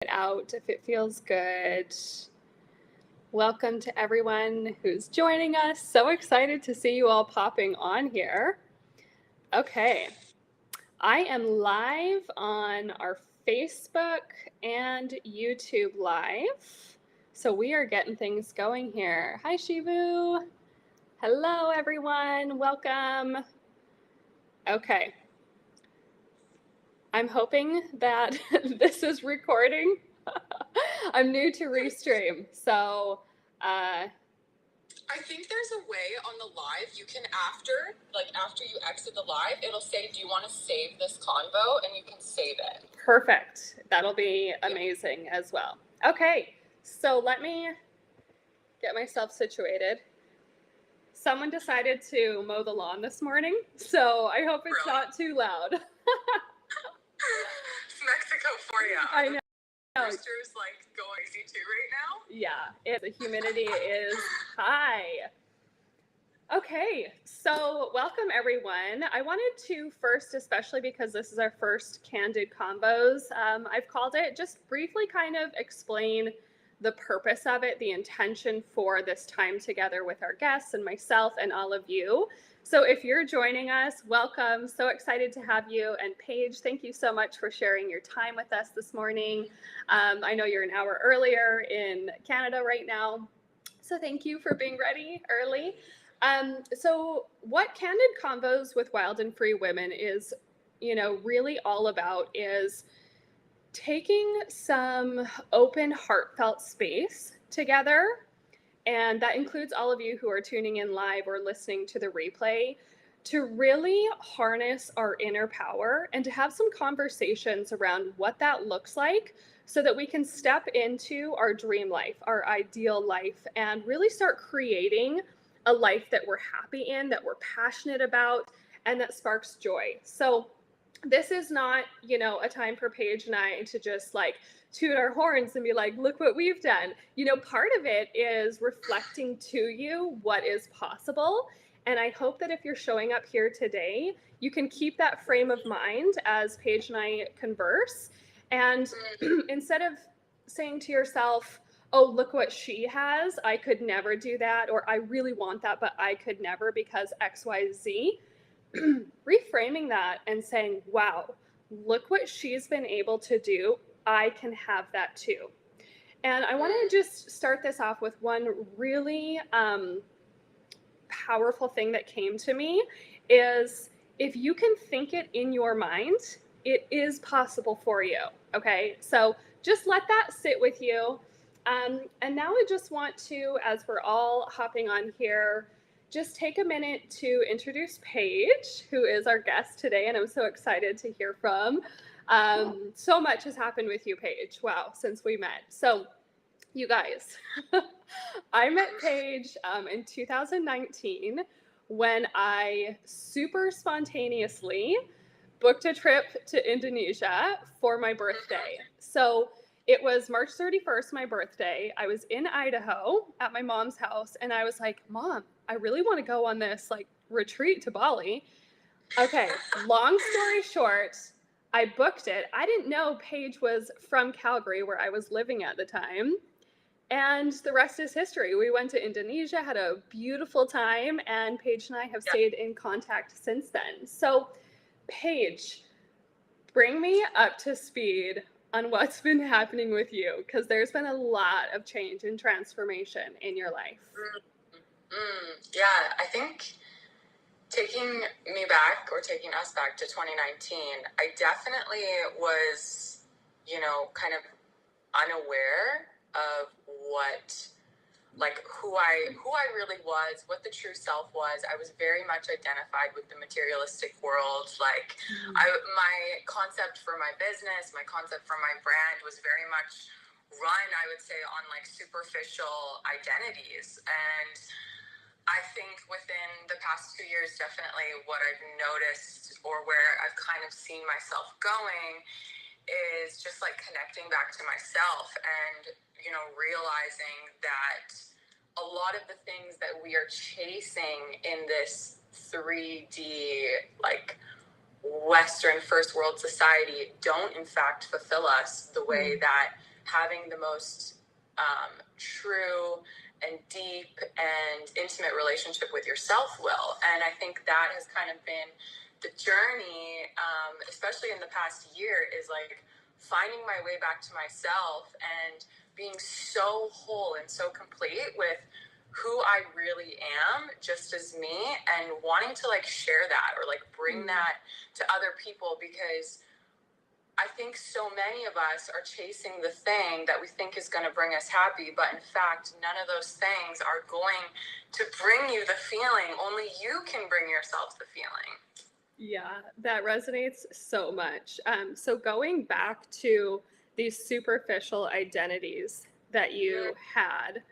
it out if it feels good. Welcome to everyone who's joining us. So excited to see you all popping on here. Okay, I am live on our Facebook and YouTube live. So we are getting things going here. Hi, Shivu. Hello, everyone. Welcome. Okay. I'm hoping that this is recording. I'm new to Restream, so I think there's a way on the live you can after you exit the live, it'll say, do you want to save this convo? And you can save it. Perfect. That'll be amazing as well. Okay, so let me get myself situated. Someone decided to mow the lawn this morning, so I hope it's not too loud. It's Mexico for you. I know. Roosters go crazy too right now. Yeah, the humidity is high. Okay, so welcome everyone. I wanted to first, especially because this is our first Candid Convos, I've called it, just briefly kind of explain the purpose of it, the intention for this time together with our guests and myself and all of you. So if you're joining us, welcome. So excited to have you. And Paige, thank you so much for sharing your time with us this morning. I know you're an hour earlier in Canada right now, so thank you for being ready early. So what Candid Convos with Wild and Free Women is, really all about is taking some open, heartfelt space together. And that includes all of you who are tuning in live or listening to the replay, to really harness our inner power and to have some conversations around what that looks like so that we can step into our dream life, our ideal life, and really start creating a life that we're happy in, that we're passionate about, and that sparks joy. So this is not, a time for Paige and I to just toot our horns and be like, look what we've done. Part of it is reflecting to you what is possible. And I hope that if you're showing up here today, you can keep that frame of mind as Paige and I converse. And instead of saying to yourself, oh, look what she has, I could never do that, or I really want that, but I could never because X, Y, Z, reframing that and saying, wow, look what she's been able to do. I can have that too. And I want to just start this off with one really powerful thing that came to me is if you can think it in your mind, it is possible for you. Okay, so just let that sit with you. And now I just want to, as we're all hopping on here, just take a minute to introduce Paige, who is our guest today, and I'm so excited to hear from. So much has happened with you, Paige. Wow, since we met. So, you guys, I met Paige in 2019 when I super spontaneously booked a trip to Indonesia for my birthday. So it was March 31st, my birthday. I was in Idaho at my mom's house, and I was like, Mom, I really want to go on this retreat to Bali. Okay, long story short, I booked it. I didn't know Paige was from Calgary, where I was living at the time. And the rest is history. We went to Indonesia, had a beautiful time, and Paige and I have stayed in contact since then. So, Paige, bring me up to speed on what's been happening with you, because there's been a lot of change and transformation in your life. Yeah, I think taking us back to 2019, I definitely was, kind of unaware of who I really was, what the true self was. I was very much identified with the materialistic world. My concept for my business, my concept for my brand was very much run, I would say, on superficial identities. And I think within the past 2 years, definitely what I've noticed, or where I've kind of seen myself going, is just connecting back to myself and, realizing that a lot of the things that we are chasing in this 3D, Western first world society don't in fact fulfill us the way that having the most true and deep and intimate relationship with your self-will. And I think that has kind of been the journey, especially in the past year, is like finding my way back to myself and being so whole and so complete with who I really am, just as me, and wanting to like share that or like bring that to other people, because I think so many of us are chasing the thing that we think is going to bring us happy, but in fact, none of those things are going to bring you the feeling. Only you can bring yourself the feeling. Yeah, that resonates so much. So going back to these superficial identities that you had,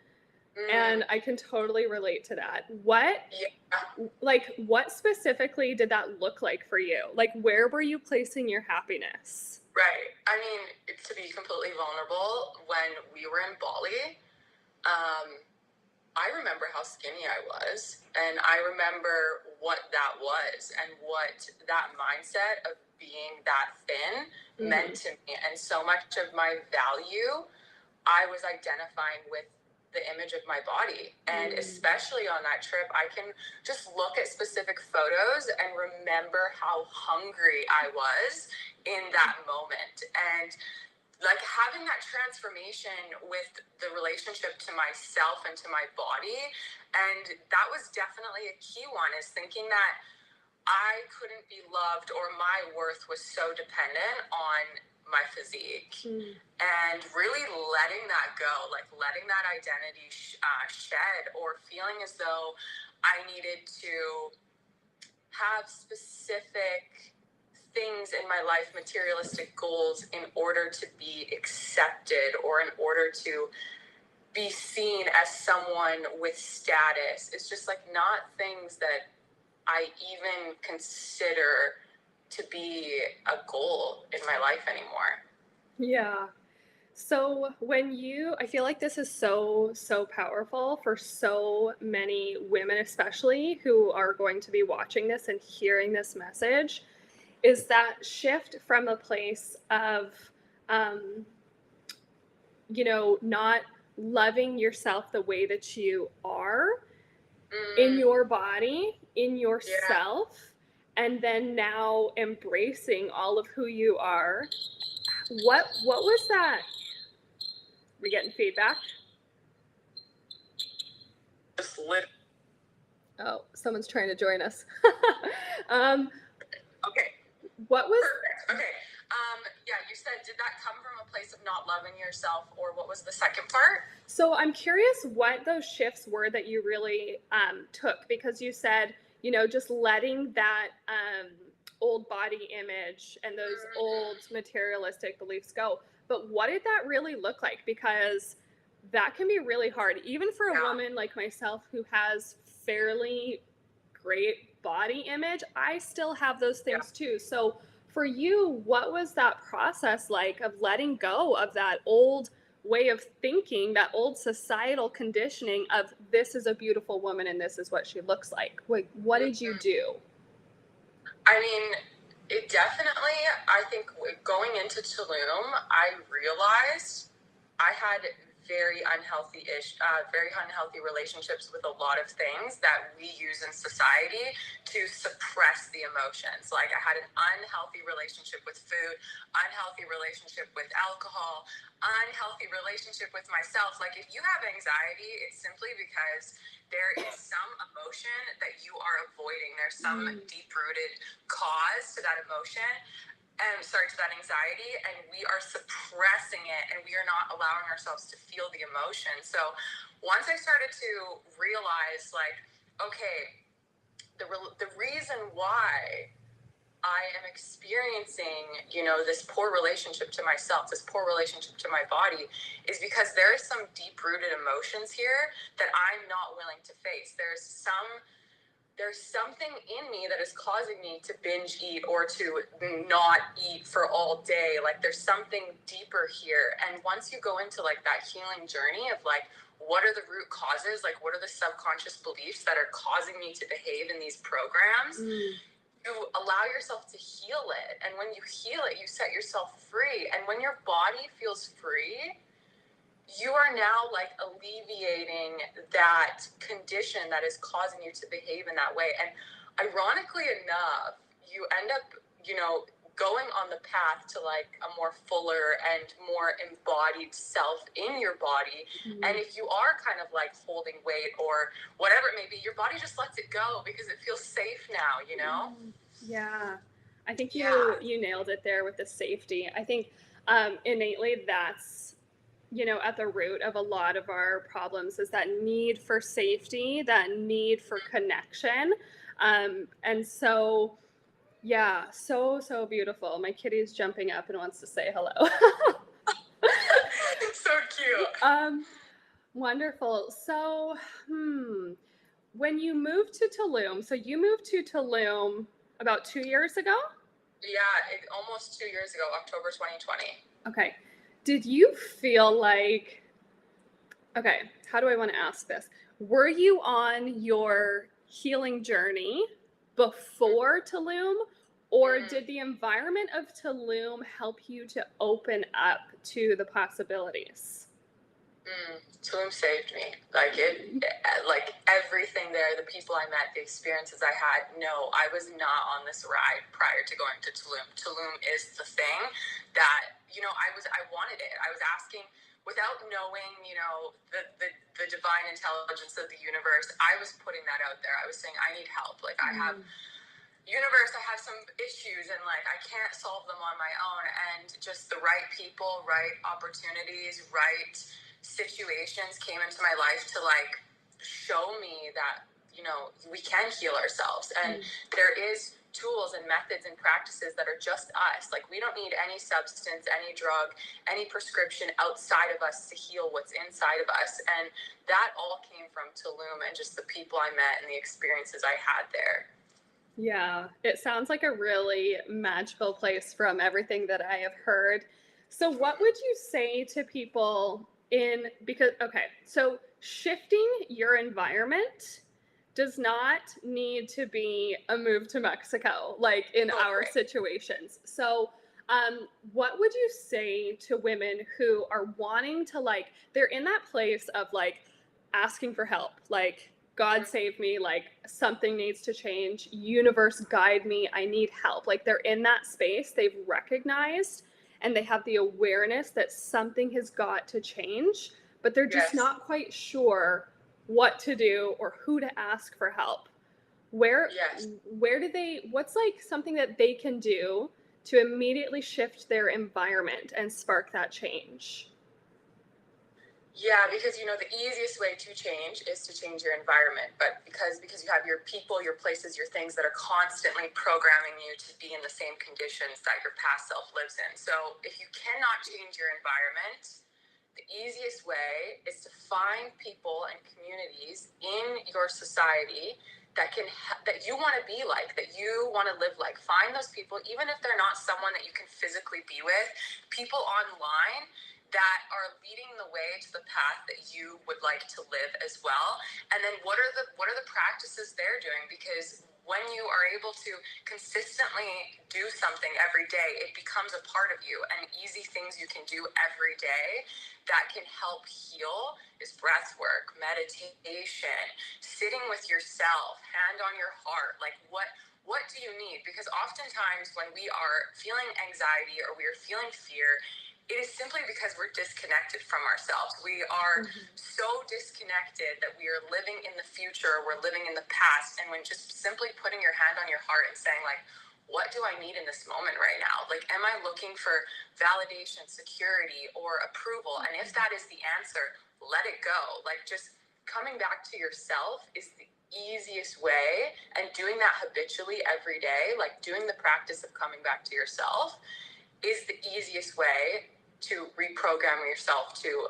and I can totally relate to that. What specifically did that look like for you? Like, where were you placing your happiness? Right. I mean, to be completely vulnerable, when we were in Bali, I remember how skinny I was, and I remember what that was and what that mindset of being that thin meant to me. And so much of my value, I was identifying with the image of my body. And especially on that trip, I can just look at specific photos and remember how hungry I was in that moment. And like having that transformation with the relationship to myself and to my body. And that was definitely a key one, is thinking that I couldn't be loved, or my worth was so dependent on my physique. And really letting that go, like letting that identity shed, or feeling as though I needed to have specific things in my life, materialistic goals, in order to be accepted, or in order to be seen as someone with status. It's just like not things that I even consider to be a goal in my life anymore. Yeah. So I feel like this is so, so powerful for so many women, especially who are going to be watching this and hearing this message, is that shift from a place of, not loving yourself the way that you are in your body, in yourself, and then now embracing all of who you are. What was that? We getting feedback? Just lit. Oh, someone's trying to join us. Okay. What was? Perfect. Okay. Yeah, you said, did that come from a place of not loving yourself, or what was the second part? So I'm curious what those shifts were that you really took, because you said, just letting that old body image and those old materialistic beliefs go. But what did that really look like? Because that can be really hard, even for a woman like myself who has fairly great body image. I still have those things too. So for you, what was that process like of letting go of that old way of thinking, that old societal conditioning of this is a beautiful woman and this is what she looks like? Like, what did you do? I mean, it definitely, I think going into Tulum, I realized I had very unhealthy relationships with a lot of things that we use in society to suppress the emotions. Like I had an unhealthy relationship with food, unhealthy relationship with alcohol, unhealthy relationship with myself. Like if you have anxiety, it's simply because there is some emotion that you are avoiding. There's some deep-rooted cause to that emotion, to that anxiety, and we are suppressing it, and we are not allowing ourselves to feel the emotion. So once I started to realize, like, okay, the reason why I am experiencing, this poor relationship to myself, this poor relationship to my body, is because there is some deep-rooted emotions here that I'm not willing to face. There's something in me that is causing me to binge eat or to not eat for all day. Like there's something deeper here. And once you go into like that healing journey of like, what are the root causes? Like, what are the subconscious beliefs that are causing me to behave in these programs? You allow yourself to heal it. And when you heal it, you set yourself free. And when your body feels free, you are now like alleviating that condition that is causing you to behave in that way. And ironically enough, you end up, going on the path to like a more fuller and more embodied self in your body. Mm-hmm. And if you are kind of like holding weight or whatever it may be, your body just lets it go because it feels safe now, Yeah. I think you nailed it there with the safety. I think innately that's, at the root of a lot of our problems is that need for safety, that need for connection. And so, yeah, so beautiful. My kitty's jumping up and wants to say hello. So cute. Wonderful. So, when you moved to Tulum, so you moved to Tulum about 2 years ago? Yeah, almost 2 years ago, October 2020. Okay. Did you feel like, okay, how do I want to ask this? Were you on your healing journey before Tulum, or did the environment of Tulum help you to open up to the possibilities? Tulum saved me. Like everything there, the people I met, the experiences I had. No, I was not on this ride prior to going to Tulum. Tulum is the thing that, I wanted it. I was asking without knowing, the divine intelligence of the universe. I was putting that out there. I was saying, I need help. Like I have universe, I have some issues and like I can't solve them on my own. And just the right people, right opportunities, right situations came into my life to like show me that we can heal ourselves, and there is tools and methods and practices that are just us. Like we don't need any substance, any drug, any prescription outside of us to heal what's inside of us. And that all came from Tulum and just the people I met and the experiences I had there. Yeah, it sounds like a really magical place from everything that I have heard. So what would you say to people so shifting your environment does not need to be a move to Mexico, like in our situations. So what would you say to women who are wanting to they're in that place of asking for help, God save me, something needs to change, universe guide me, I need help. They're in that space, they've recognized and they have the awareness that something has got to change, but they're just not quite sure what to do or who to ask for help. Where what's something that they can do to immediately shift their environment and spark that change? Yeah, because the easiest way to change is to change your environment, but because you have your people, your places, your things that are constantly programming you to be in the same conditions that your past self lives in. So if you cannot change your environment, the easiest way is to find people and communities in your society that you want to be like, that you want to live like. Find those people, even if they're not someone that you can physically be with, people online that are leading the way to the path that you would like to live as well. And then what are the practices they're doing? Because when you are able to consistently do something every day, it becomes a part of you. And easy things you can do every day that can help heal is breath work, meditation, sitting with yourself, hand on your heart. Like what do you need? Because oftentimes when we are feeling anxiety or we are feeling fear, it is simply because we're disconnected from ourselves. We are so disconnected that we are living in the future, we're living in the past. And when just simply putting your hand on your heart and saying what do I need in this moment right now? Am I looking for validation, security, or approval? And if that is the answer, let it go. Just coming back to yourself is the easiest way, and doing that habitually every day, doing the practice of coming back to yourself is the easiest way to reprogram yourself to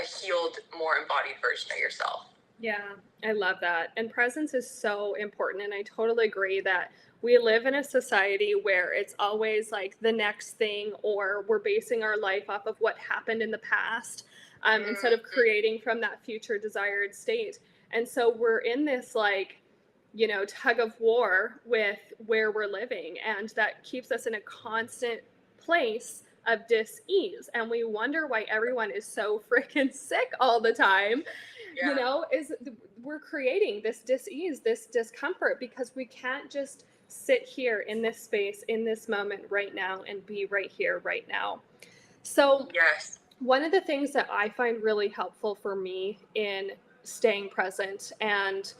a healed, more embodied version of yourself. Yeah, I love that. And presence is so important. And I totally agree that we live in a society where it's always the next thing, or we're basing our life off of what happened in the past instead of creating from that future desired state. And so we're in this tug of war with where we're living. And that keeps us in a constant place of dis-ease, and we wonder why everyone is so freaking sick all the time. Yeah. You know, we're creating this dis-ease, this discomfort, because we can't just sit here in this space, in this moment right now, and be right here right now. So Yes. one of the things that I find really helpful for me in staying present and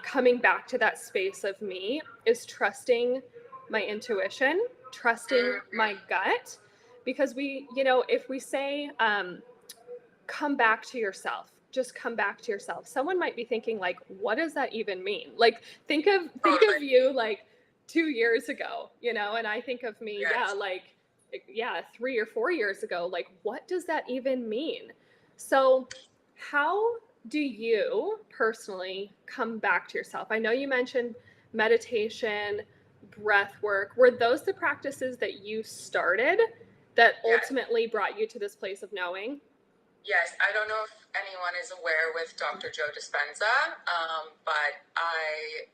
coming back to that space of me is trusting my intuition, trusting my gut. Because if we say, come back to yourself, just come back to yourself, someone might be thinking, like, what does that even mean? Like, think of you like 2 years ago, and I think of me, Yes. 3 or 4 years ago. Like, what does that even mean? So how do you personally come back to yourself? I know you mentioned meditation, breath work. Were those the practices that you started that ultimately brought you to this place of knowing? Yes, I don't know if anyone is aware with Dr. Joe Dispenza, but I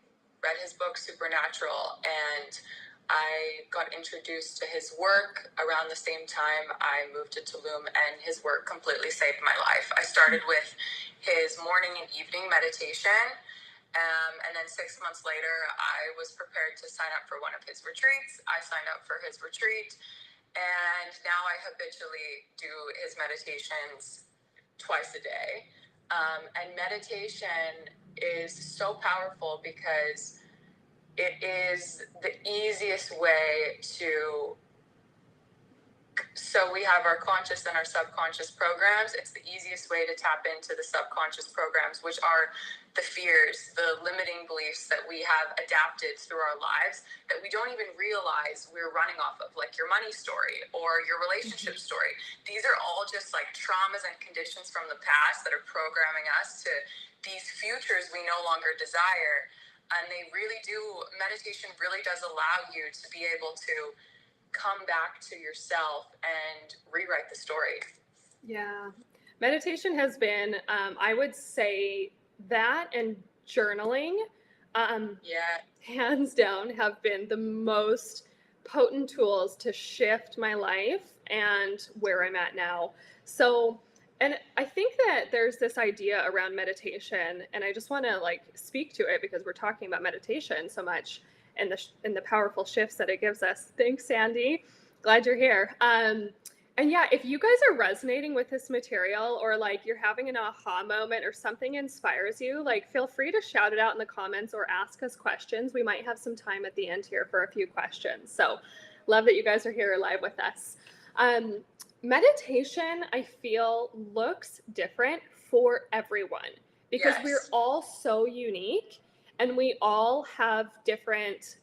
read his book Supernatural, and I got introduced to his work around the same time I moved to Tulum, and his work completely saved my life. I started with his morning and evening meditation, and then 6 months later, I was prepared to sign up for one of his retreats. I signed up for his retreat, and now I habitually do his meditations twice a day. And meditation is so powerful because it is the easiest way to, so we have our conscious and our subconscious programs. It's the easiest way to tap into the subconscious programs, which are the fears, the limiting beliefs that we have adapted through our lives that we don't even realize we're running off of, like your money story or your relationship story. These are all just like traumas and conditions from the past that are programming us to these futures we no longer desire. And meditation really does allow you to be able to come back to yourself and rewrite the story. Yeah. Meditation has been, I would say that and journaling, hands down, have been the most potent tools to shift my life and where I'm at now. So, and I think that there's this idea around meditation, and I just want to speak to it because we're talking about meditation so much and the powerful shifts that it gives us. Thanks, Sandy. Glad you're here. And yeah, if you guys are resonating with this material, or you're having an aha moment or something inspires you, feel free to shout it out in the comments or ask us questions. We might have some time at the end here for a few questions. So love that you guys are here live with us. Meditation, I feel, looks different for everyone because we're all so unique, and we all have different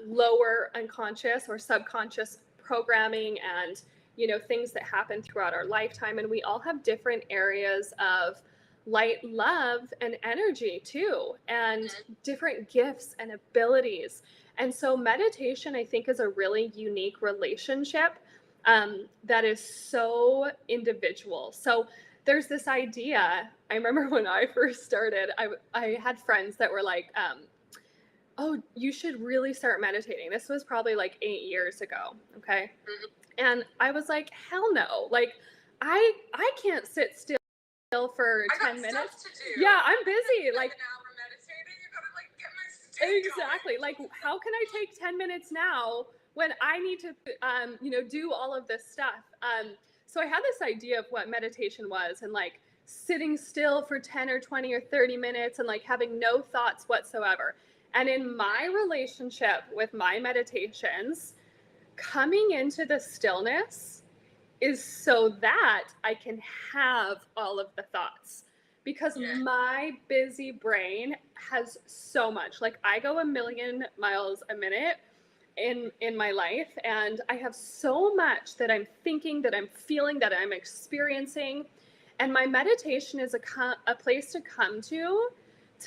lower unconscious or subconscious programming and things that happen throughout our lifetime. And we all have different areas of light, love, and energy too, and different gifts and abilities. And so meditation, I think, is a really unique relationship that is so individual. So there's this idea. I remember when I first started, I had friends that were like, oh, you should really start meditating. This was probably 8 years ago. Okay. And I was like, hell no. I can't sit still for 10 minutes. Stuff to do. Yeah, I'm busy. An hour meditating, you gotta get my stick exactly. going. How can I take 10 minutes now when I need to, do all of this stuff? So I had this idea of what meditation was, and sitting still for 10 or 20 or 30 minutes and having no thoughts whatsoever. And in my relationship with my meditations, coming into the stillness is so that I can have all of the thoughts, because my busy brain has so much. I go a million miles a minute in my life, and I have so much that I'm thinking, that I'm feeling, that I'm experiencing. And my meditation is a place to come to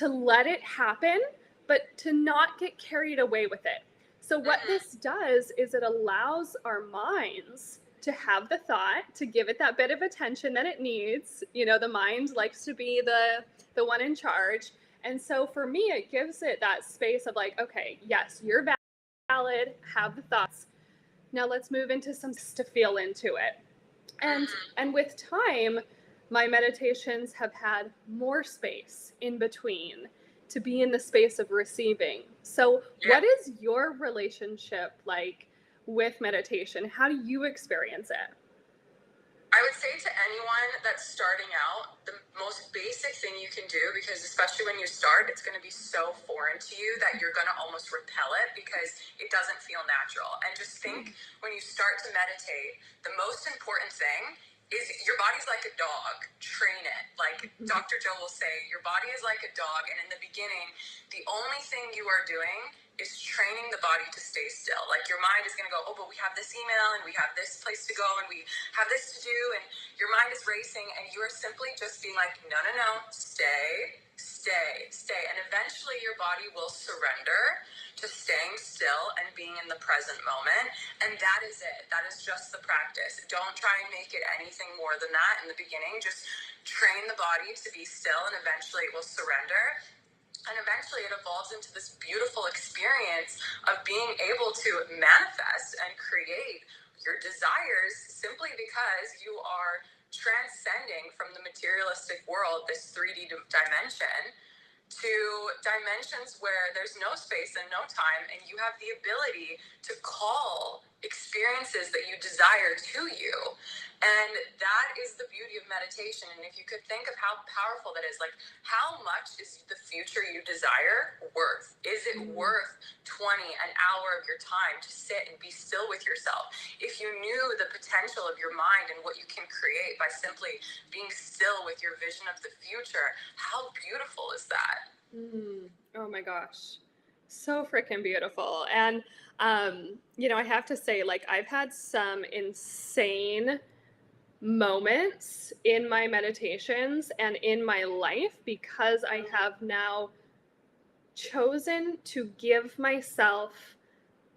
let it happen, but to not get carried away with it. So what this does is it allows our minds to have the thought, to give it that bit of attention that it needs. The mind likes to be the one in charge. And so for me, it gives it that space of okay, yes, you're valid, have the thoughts, Now let's move into some to feel into it. And Mm-hmm. and with time, my meditations have had more space in between to be in the space of receiving. So, Yeah. what is your relationship like with meditation? How do you experience it? I would say to anyone that's starting out, the most basic thing you can do, because especially when you start, it's going to be so foreign to you that you're going to almost repel it because it doesn't feel natural. And just think, when you start to meditate, the most important thing is your body's like a dog. Train it. Like Dr. Joe will say, your body is like a dog. And in the beginning, the only thing you are doing is training the body to stay still. Like your mind is going to go, oh, but we have this email and we have this place to go and we have this to do. And your mind is racing and you're simply just being like, no, no, no, stay, stay, stay. And eventually your body will surrender to staying still and being in the present moment. And that is it. That is just the practice. Don't try and make it anything more than that in the beginning. Just train the body to be still and eventually it will surrender. And eventually it evolves into this beautiful experience of being able to manifest and create your desires simply because you are transcending from the materialistic world, this 3D dimension, to dimensions where there's no space and no time, and you have the ability to call experiences that you desire to you. And that is the beauty of meditation. And if you could think of how powerful that is, like how much is the future you desire worth? Is it worth 20 an hour of your time to sit and be still with yourself? If you knew the potential of your mind and what you can create by simply being still with your vision of the future, how beautiful is that? Oh my gosh. So freaking beautiful. And I have to say, like, I've had some insane moments in my meditations and in my life because I have now chosen to give myself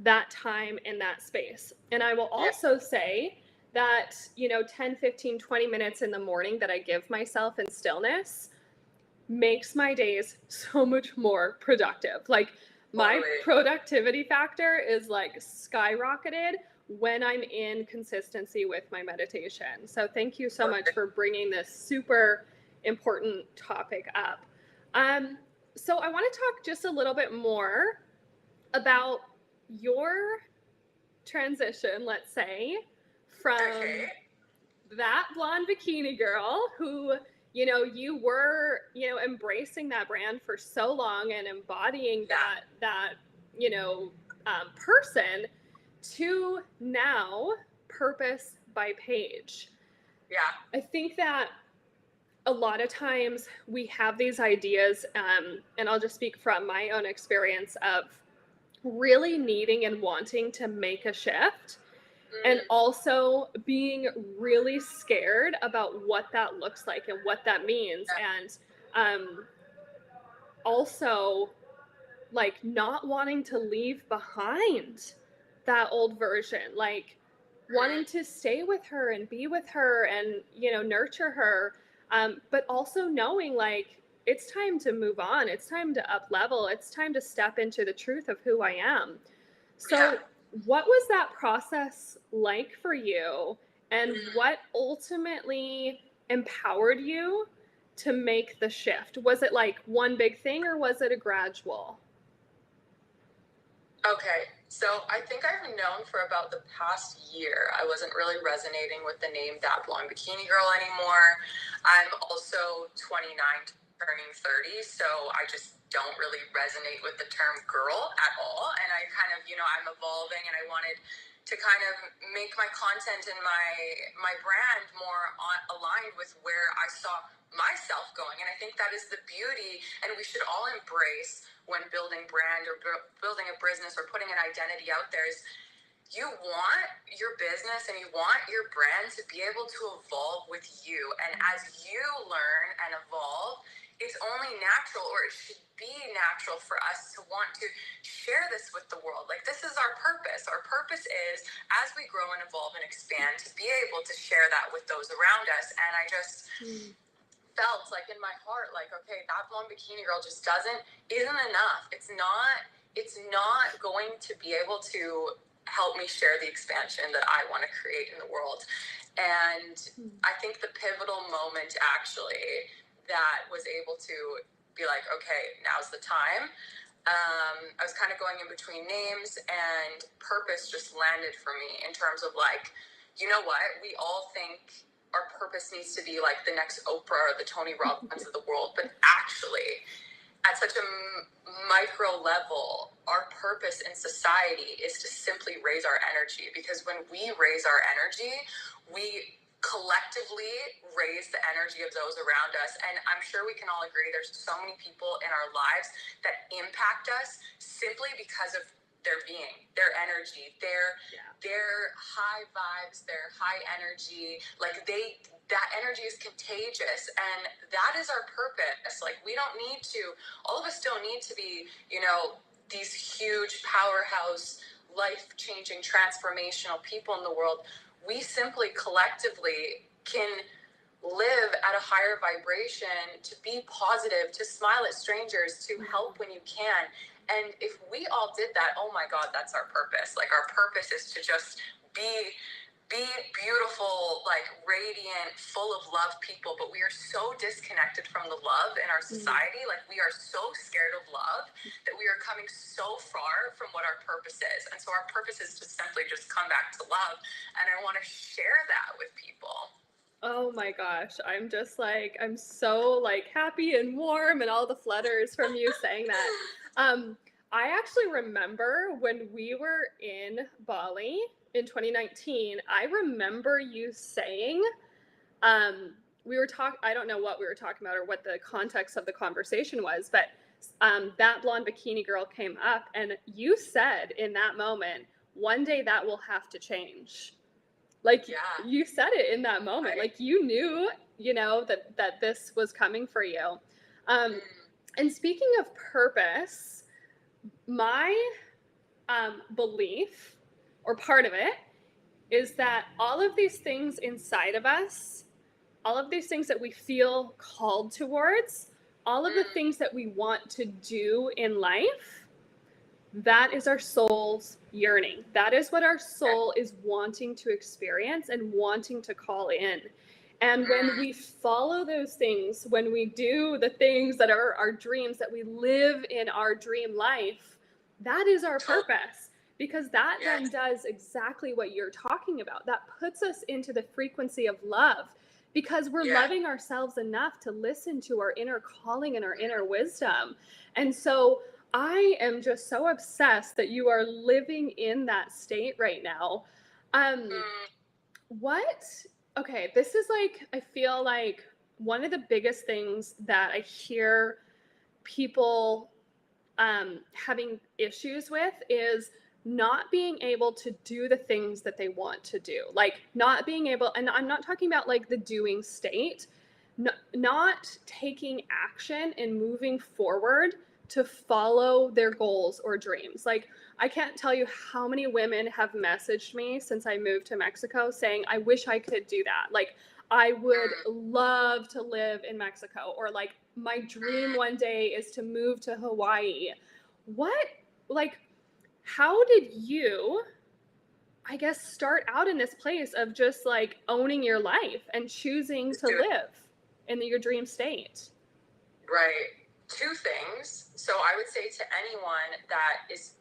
that time in that space. And I will also say that, 10, 15, 20 minutes in the morning that I give myself in stillness makes my days so much more productive. Like my Totally. productivity factor is like skyrocketed when I'm in consistency with my meditation. So thank you so much for bringing this super important topic up. Um, so I want to talk just a little bit more about your transition, let's say, from that blonde bikini girl who, you were, embracing that brand for so long and embodying that person, to now purpose by page. Yeah. I think that a lot of times we have these ideas, and I'll just speak from my own experience of really needing and wanting to make a shift, and also being really scared about what that looks like and what that means. And also, like, not wanting to leave behind that old version, like wanting to stay with her and be with her and, nurture her. But also knowing, like, it's time to move on. It's time to up level. It's time to step into the truth of who I am. So, what was that process like for you? And what ultimately empowered you to make the shift? Was it like one big thing or was it a gradual? Okay, so I think I've known for about the past year I wasn't really resonating with the name That Blonde Bikini Girl anymore. I'm also 29 turning 30, so I just don't really resonate with the term girl at all. And I kind of, I'm evolving and I wanted to kind of make my content and my brand more aligned with where I saw myself going. And I think that is the beauty, and we should all embrace when building brand or building a business or putting an identity out there, is you want your business and you want your brand to be able to evolve with you. And as you learn and evolve, it's only natural, or it should be natural, for us to want to share this with the world. Like, this is our purpose. Our purpose is, as we grow and evolve and expand, to be able to share that with those around us. And I just felt like in my heart, like, okay, That Blonde Bikini Girl just isn't enough. It's not going to be able to help me share the expansion that I want to create in the world. And I think the pivotal moment actually that was able to be like, okay, now's the time. I was kind of going in between names, and purpose just landed for me in terms of like, you know what? We all think our purpose needs to be like the next Oprah or the Tony Robbins of the world, but actually, at such a micro level, our purpose in society is to simply raise our energy, because when we raise our energy, we collectively raise the energy of those around us. And I'm sure we can all agree there's so many people in our lives that impact us simply because of their being, their energy, their high vibes, their high energy. Like that energy is contagious, and that is our purpose. Like we don't need to, all of us don't need to be, you know, these huge powerhouse, life-changing, transformational people in the world. We simply collectively can live at a higher vibration, to be positive, to smile at strangers, to help when you can. And if we all did that, oh my God, that's our purpose. Like our purpose is to just be beautiful, like radiant, full of love people. But we are so disconnected from the love in our society. Like we are so scared of love that we are coming so far from what our purpose is. And so our purpose is to simply just come back to love. And I want to share that with people. Oh my gosh, I'm just like, I'm so like happy and warm and all the flutters from you saying that. I actually remember when we were in Bali in 2019, I remember you saying, I don't know what we were talking about or what the context of the conversation was, but that blonde bikini girl came up and you said in that moment, one day that will have to change. Like you said it in that moment, like you knew, you know, that this was coming for you. And speaking of purpose, my belief, or part of it, is that all of these things inside of us, all of these things that we feel called towards, all of the things that we want to do in life, that is our soul's yearning. That is what our soul is wanting to experience and wanting to call in. And when we follow those things, when we do the things that are our dreams, that we live in our dream life, that is our purpose. Because that then does exactly what you're talking about. That puts us into the frequency of love, because we're loving ourselves enough to listen to our inner calling and our inner wisdom. And so I am just so obsessed that you are living in that state right now. Okay, this is like, I feel like one of the biggest things that I hear people having issues with is not being able to do the things that they want to do. Like not being able, and I'm not talking about like the doing state, not taking action and moving forward to follow their goals or dreams. Like I can't tell you how many women have messaged me since I moved to Mexico saying, I wish I could do that. Like I would love to live in Mexico, or like my dream one day is to move to Hawaii. How did you, I guess, start out in this place of just like owning your life and choosing to live in your dream state? Right. Two things. So I would say to anyone that is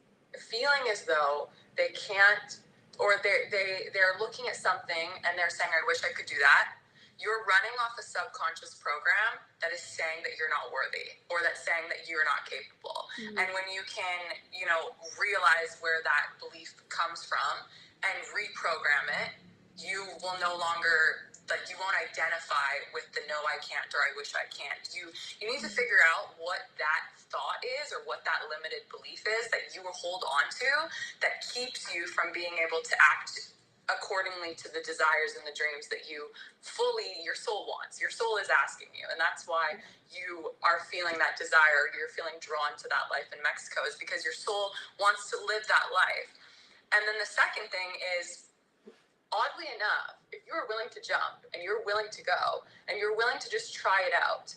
feeling as though they can't, or they're looking at something and they're saying, I wish I could do that. You're running off a subconscious program that is saying that you're not worthy, or that's saying that you're not capable. And when you can, you know, realize where that belief comes from and reprogram it, you will no longer, like, you won't identify with the no, I can't, or I wish I can't. You need to figure out what that thought is, or what that limited belief is that you will hold on to, that keeps you from being able to act accordingly to the desires and the dreams that your soul wants. Your soul is asking you. And that's why you are feeling that desire. You're feeling drawn to that life in Mexico, is because your soul wants to live that life. And then the second thing is, oddly enough, if you're willing to jump and you're willing to go and you're willing to just try it out,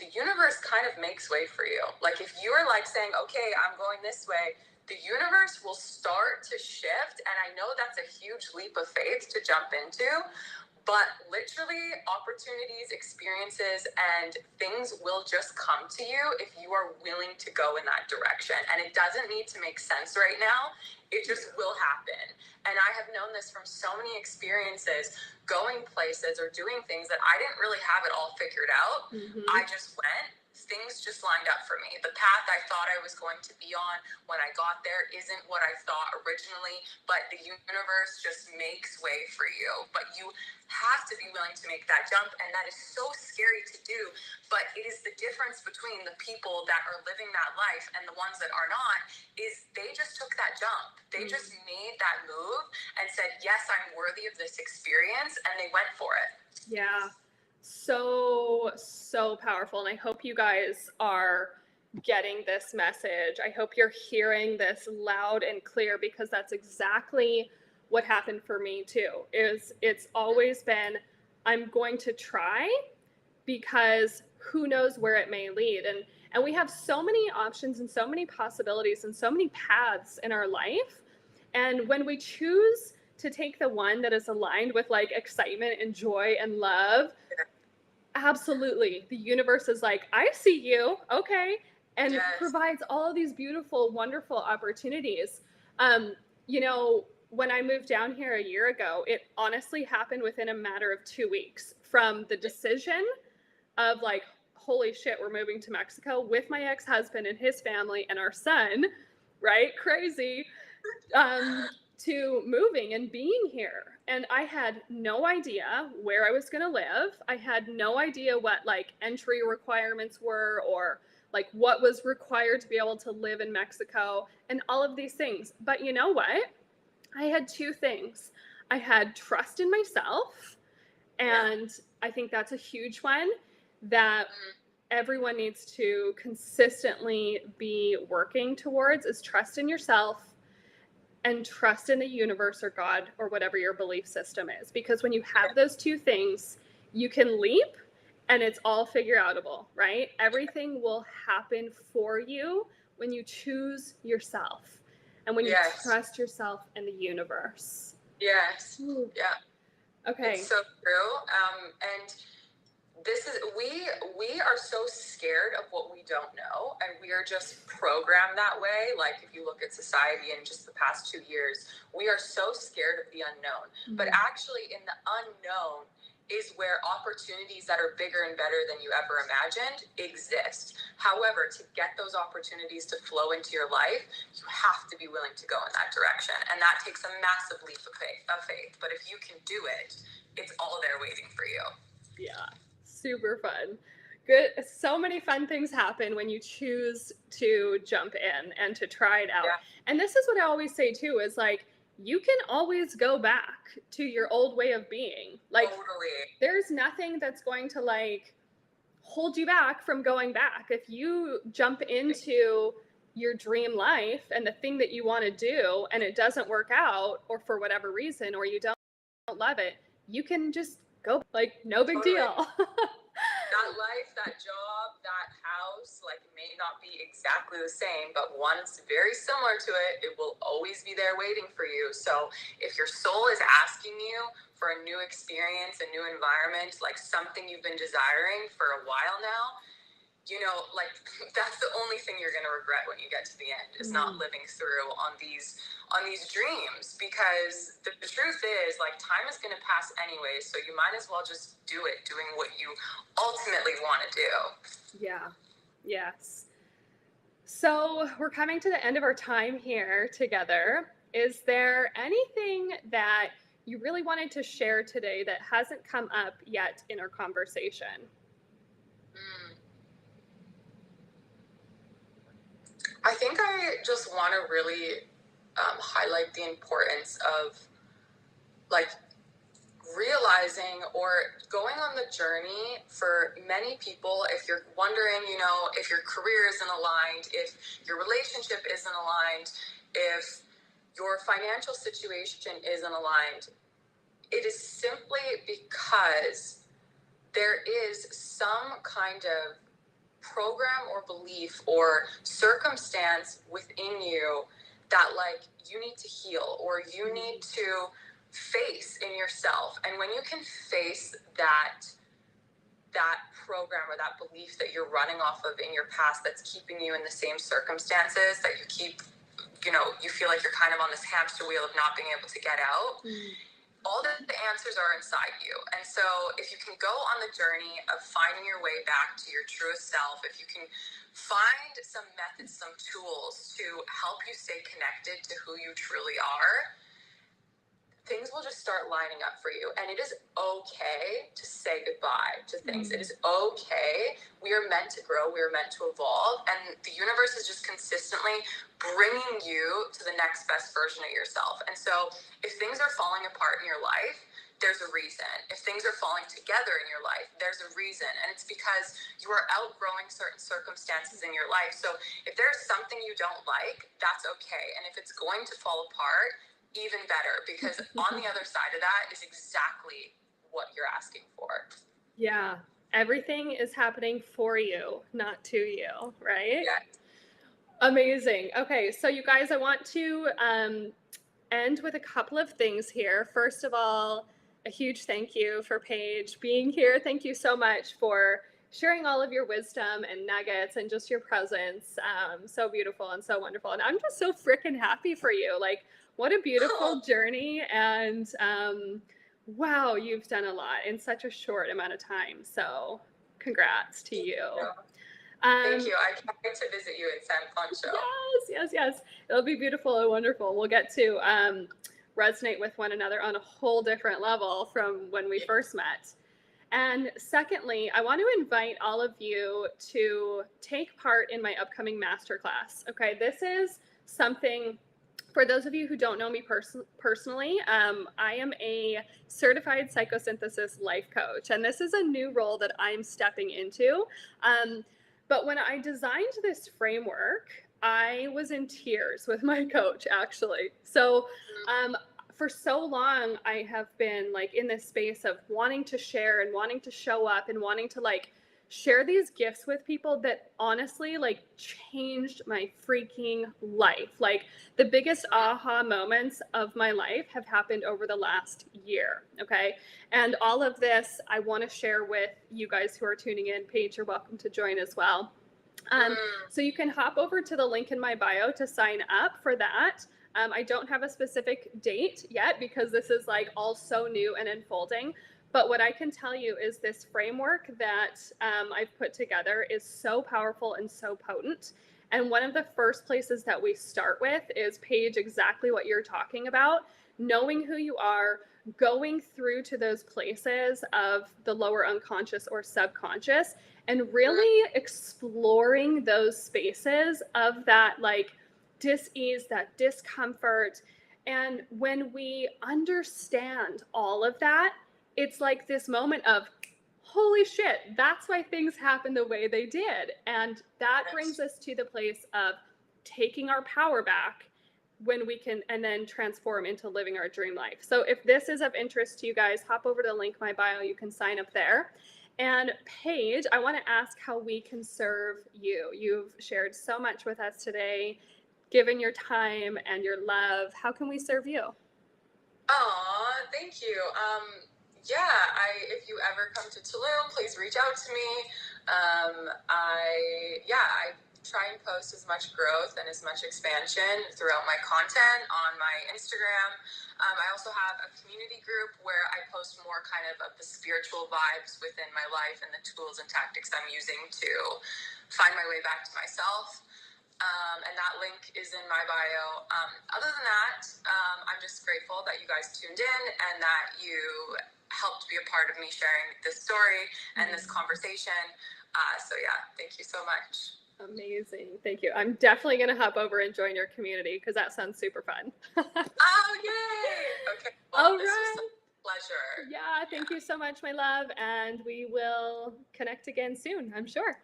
the universe kind of makes way for you. Like if you're like saying, okay, I'm going this way, the universe will start to shift. And I know that's a huge leap of faith to jump into, but literally opportunities, experiences, and things will just come to you if you are willing to go in that direction. And it doesn't need to make sense right now. It just will happen. And I have known this from so many experiences, going places or doing things that I didn't really have it all figured out. I just went. Things just lined up for me. The path I thought I was going to be on when I got there isn't what I thought originally, but the universe just makes way for you. But you have to be willing to make that jump, and that is so scary to do, but it is the difference between the people that are living that life and the ones that are not, is they just took that jump. They just made that move and said, yes, I'm worthy of this experience, and they went for it. Yeah. So powerful. And I hope you guys are getting this message. I hope you're hearing this loud and clear, because that's exactly what happened for me too. It's always been, I'm going to try, because who knows where it may lead. And we have so many options and so many possibilities and so many paths in our life. And when we choose to take the one that is aligned with like excitement and joy and love, absolutely, the universe is like, I see you, okay, and provides all of these beautiful, wonderful opportunities. You know, when I moved down here a year ago, it honestly happened within a matter of 2 weeks, from the decision of like, holy shit, we're moving to Mexico with my ex-husband and his family and our son, right? Crazy. To moving and being here. And I had no idea where I was going to live. I had no idea what like entry requirements were, or like what was required to be able to live in Mexico, and all of these things. But you know what? I had 2 things. I had trust in myself, and I think that's a huge one that everyone needs to consistently be working towards, is trust in yourself and trust in the universe or God or whatever your belief system is. Because when you have those 2 things, you can leap and it's all figure outable, right? Everything will happen for you when you choose yourself and when you trust yourself and the universe. Yes. Ooh. Yeah. Okay. It's so true. And this is, we are so scared of what we don't know, and we are just programmed that way. Like if you look at society in just the past 2 years, we are so scared of the unknown. But actually in the unknown is where opportunities that are bigger and better than you ever imagined exist. However, to get those opportunities to flow into your life, you have to be willing to go in that direction. And that takes a massive leap of faith. But if you can do it, it's all there waiting for you. Yeah. Super fun. Good. So many fun things happen when you choose to jump in and to try it out. And this is what I always say too, is like, you can always go back to your old way of being. Like, there's nothing that's going to like hold you back from going back. If you jump into your dream life and the thing that you want to do and it doesn't work out, or for whatever reason, or you don't love it, you can just go, like, no big deal. That life, that job, that house, like, may not be exactly the same, but once very similar to it, it will always be there waiting for you. So if your soul is asking you for a new experience, a new environment, like something you've been desiring for a while now, you know, like, that's the only thing you're going to regret when you get to the end, is not living through on these dreams. Because the truth is, like, time is going to pass anyway, so you might as well just do it, doing what you ultimately want to do. Yeah. Yes. So we're coming to the end of our time here together. Is there anything that you really wanted to share today that hasn't come up yet in our conversation? I think I just want to really highlight the importance of, like, realizing or going on the journey. For many people, if you're wondering, you know, if your career isn't aligned, if your relationship isn't aligned, if your financial situation isn't aligned, it is simply because there is some kind of program or belief or circumstance within you that like you need to heal or you need to face in yourself. And when you can face that program or that belief that you're running off of in your past that's keeping you in the same circumstances, that you keep, you feel like you're kind of on this hamster wheel of not being able to get out, all the answers are inside you. And so if you can go on the journey of finding your way back to your truest self, if you can find some methods, some tools to help you stay connected to who you truly are, things will just start lining up for you. And it is okay to say goodbye to things. It is okay. We are meant to grow. We are meant to evolve. And the universe is just consistently bringing you to the next best version of yourself. And so if things are falling apart in your life, there's a reason. If things are falling together in your life, there's a reason. And it's because you are outgrowing certain circumstances in your life. So if there's something you don't like, that's okay. And if it's going to fall apart, even better, because on the other side of that is exactly what you're asking for. Yeah. Everything is happening for you, not to you, right? Yeah. Amazing. Okay, so you guys, I want to end with a couple of things here. First of all, a huge thank you for Paige being here. Thank you so much for sharing all of your wisdom and nuggets and just your presence. So beautiful and so wonderful. And I'm just so freaking happy for you. Like, what a beautiful journey. And wow, you've done a lot in such a short amount of time. So congrats to you. Thank you. I can't wait to visit you in San Pancho. Yes. It'll be beautiful and wonderful. We'll get to resonate with one another on a whole different level from when we first met. And secondly, I want to invite all of you to take part in my upcoming masterclass. Okay, this is something, for those of you who don't know me personally, I am a certified psychosynthesis life coach, and this is a new role that I'm stepping into. But when I designed this framework, I was in tears with my coach, actually. So for so long, I have been like in this space of wanting to share and wanting to show up and wanting to like share these gifts with people that honestly like changed my freaking life. Like the biggest aha moments of my life have happened over the last year. Okay. And all of this I want to share with you guys who are tuning in. Paige, you're welcome to join as well. So you can hop over to the link in my bio to sign up for that. I don't have a specific date yet because this is like all so new and unfolding. But what I can tell you is this framework that I've put together is so powerful and so potent. And one of the first places that we start with is, Paige, exactly what you're talking about, knowing who you are, going through to those places of the lower unconscious or subconscious, and really exploring those spaces of that like dis-ease, that discomfort. And when we understand all of that, it's like this moment of, holy shit, that's why things happen the way they did. And that brings us to the place of taking our power back when we can, and then transform into living our dream life. So if this is of interest to you guys, hop over to the link in my bio. You can sign up there. And Paige, I want to ask how we can serve you. You've shared so much with us today, given your time and your love. How can we serve you? Aw, thank you. If you ever come to Tulum, please reach out to me. I try and post as much growth and as much expansion throughout my content on my Instagram. I also have a community group where I post more kind of the spiritual vibes within my life and the tools and tactics I'm using to find my way back to myself. And that link is in my bio. Other than that, I'm just grateful that you guys tuned in and that you helped be a part of me sharing this story and this conversation. Thank you so much. Amazing. Thank you. I'm definitely going to hop over and join your community because that sounds super fun. Oh, yay. Okay. Well, all this right. was a pleasure. Yeah. Thank you so much, my love. And we will connect again soon, I'm sure.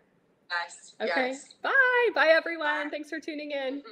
Yes. Okay. Yes. Bye. Bye, everyone. Bye. Thanks for tuning in.